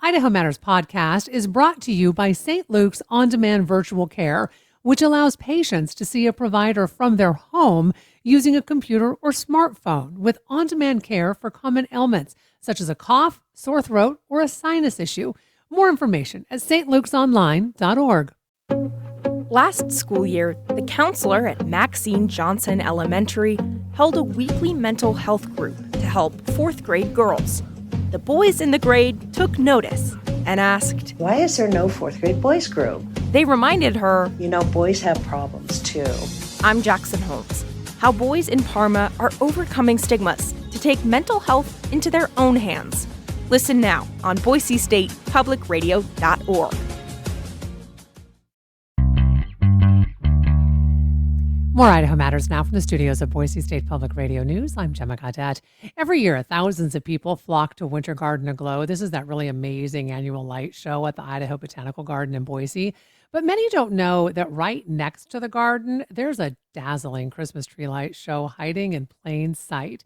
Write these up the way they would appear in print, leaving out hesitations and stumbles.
Idaho Matters podcast is brought to you by St. Luke's On-Demand Virtual Care, which allows patients to see a provider from their home using a computer or smartphone with on-demand care for common ailments, such as a cough, sore throat, or a sinus issue. More information at stlukesonline.org. Last school year, the counselor at Maxine Johnson Elementary held a weekly mental health group to help fourth grade girls. The boys in the grade took notice and asked, "Why is there no fourth grade boys group?" They reminded her, Boys have problems too. I'm Jackson Holmes. How boys in Parma are overcoming stigmas to take mental health into their own hands. Listen now on BoiseStatePublicRadio.org. More Idaho Matters now from the studios of Boise State Public Radio News. I'm Gemma Gaudette. Every year, thousands of people flock to Winter Garden Aglow. This is that really amazing annual light show at the Idaho Botanical Garden in Boise. But many don't know that right next to the garden, there's a dazzling Christmas tree light show hiding in plain sight.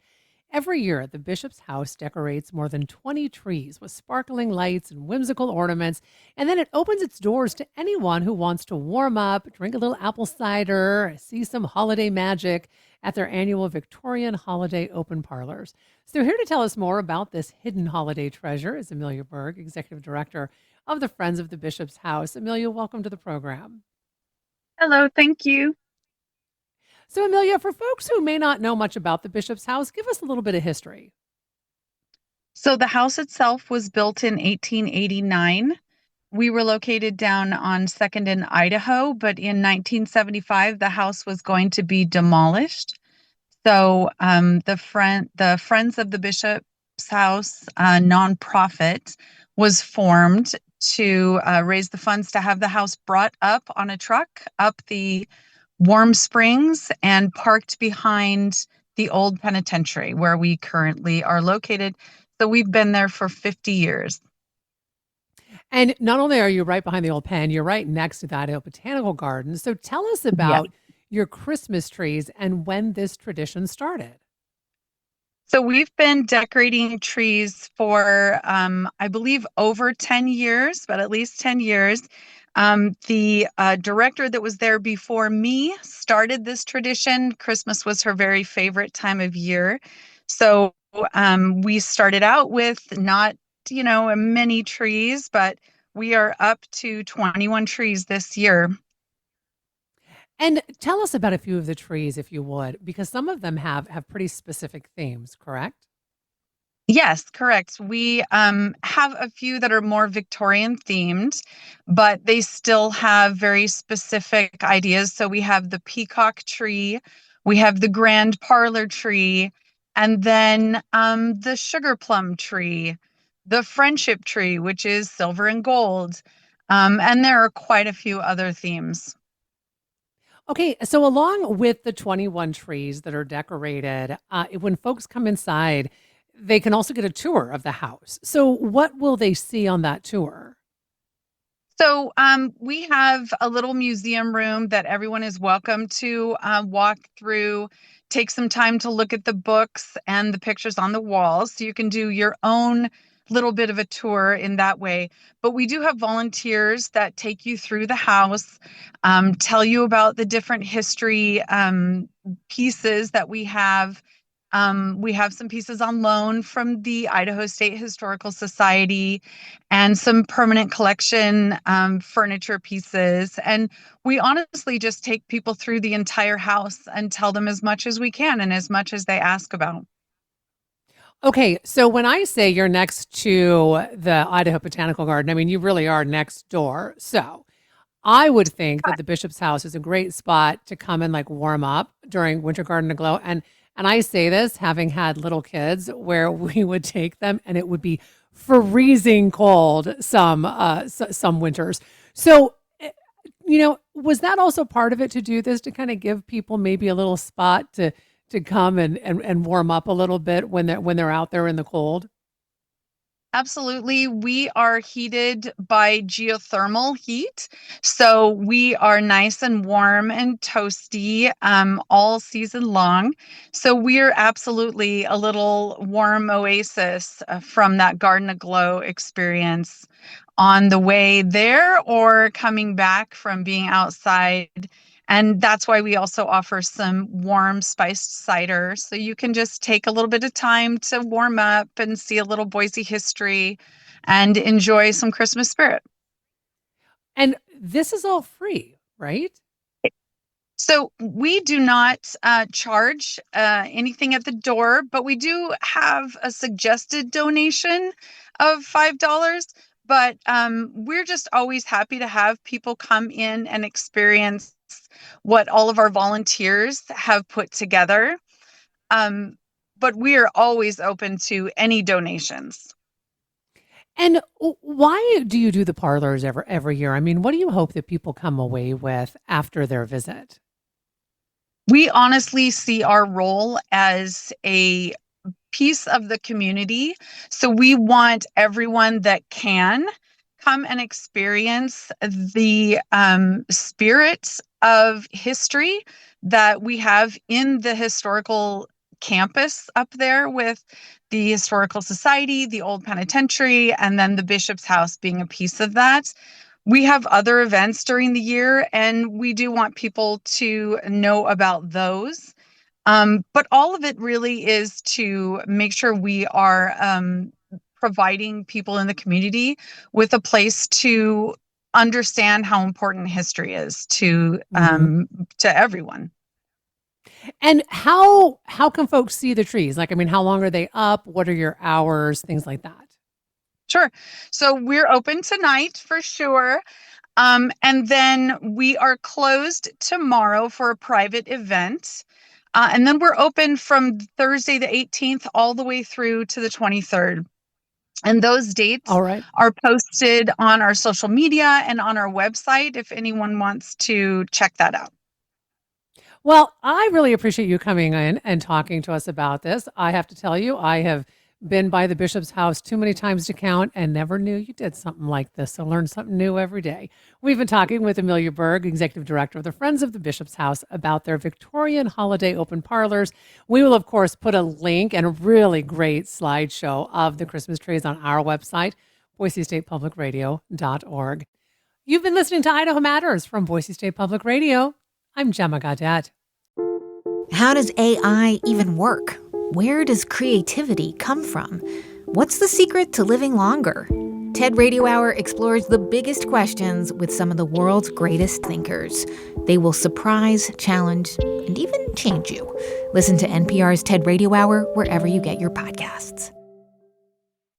Every year, the Bishop's house decorates more than 20 trees with sparkling lights and whimsical ornaments, and then it opens its doors to anyone who wants to warm up, drink a little apple cider, see some holiday magic at their annual Victorian Holiday Open Parlors. So here to tell us more about this hidden holiday treasure is Amelia Berg, Executive Director of the Friends of the Bishop's House. Amelia, welcome to the program. Hello, thank you. So, Amelia, for folks who may not know much about the Bishop's House, give us a little bit of history. So the house itself was built in 1889. We were located down on 2nd in Idaho, but in 1975, the house was going to be demolished. So the Friends of the Bishop's House nonprofit was formed to raise the funds to have the house brought up on a truck up the Warm Springs and parked behind the old penitentiary where we currently are located. So we've been there for 50 years. And not only are you right behind the old pen, you're right next to the Idaho Botanical Garden. So tell us about your Christmas trees and when this tradition started. So we've been decorating trees for, I believe, over 10 years, but at least 10 years. The director that was there before me started this tradition. Christmas was her very favorite time of year. So we started out with not, many trees, but we are up to 21 trees this year. And tell us about a few of the trees, if you would, because some of them have pretty specific themes, correct? Yes, correct. We have a few that are more Victorian themed, but they still have very specific ideas. So we have the peacock tree, we have the grand parlor tree, and then the sugar plum tree, the friendship tree, which is silver and gold. And there are quite a few other themes. Okay, so along with the 21 trees that are decorated, when folks come inside, they can also get a tour of the house. So what will they see on that tour? So we have a little museum room that everyone is welcome to walk through, take some time to look at the books and the pictures on the walls. So you can do your own little bit of a tour in that way. But we do have volunteers that take you through the house, tell you about the different history pieces that we have. We have some pieces on loan from the Idaho State Historical Society and some permanent collection furniture pieces. And we honestly just take people through the entire house and tell them as much as we can and as much as they ask about. Okay, so when I say you're next to the Idaho Botanical Garden, I mean, you really are next door. So I would think that the Bishop's House is a great spot to come and warm up during Winter Garden Aglow. And I say this having had little kids where we would take them and it would be freezing cold some winters. So, was that also part of it to do this, to kind of give people maybe a little spot to come and warm up a little bit when they're out there in the cold? Absolutely. We are heated by geothermal heat. So we are nice and warm and toasty all season long. So we're absolutely a little warm oasis from that Garden Aglow experience on the way there or coming back from being outside. And that's why we also offer some warm spiced cider. So you can just take a little bit of time to warm up and see a little Boise history and enjoy some Christmas spirit. And this is all free, right? So we do not charge anything at the door, but we do have a suggested donation of $5. But we're just always happy to have people come in and experience what all of our volunteers have put together. But we are always open to any donations. And why do you do the parlors every year? I mean, what do you hope that people come away with after their visit? We honestly see our role as a piece of the community. So we want everyone that can come and experience the spirit of history that we have in the historical campus up there with the Historical Society, the Old Penitentiary, and then the Bishop's House being a piece of that. We have other events during the year, and we do want people to know about those. But all of it really is to make sure we are providing people in the community with a place to understand how important history is to everyone. And how can folks see the trees? Like, I mean, how long are they up? What are your hours? Things like that. Sure. So we're open tonight for sure. And then we are closed tomorrow for a private event. And then we're open from Thursday the 18th all the way through to the 23rd. And those dates All right. are posted on our social media and on our website if anyone wants to check that out. Well, I really appreciate you coming in and talking to us about this. I have to tell you, I have been by the Bishop's house too many times to count and never knew you did something like this. So learn something new every day. We've been talking with Amelia Berg, Executive Director of the Friends of the Bishop's House, about their Victorian holiday open parlors. We will, of course, put a link and a really great slideshow of the Christmas trees on our website, boisestatepublicradio.org. You've been listening to Idaho Matters from Boise State Public Radio. I'm Gemma Gaudette. How does AI even work? Where does creativity come from? What's the secret to living longer? TED Radio Hour explores the biggest questions with some of the world's greatest thinkers. They will surprise, challenge, and even change you. Listen to NPR's TED Radio Hour wherever you get your podcasts.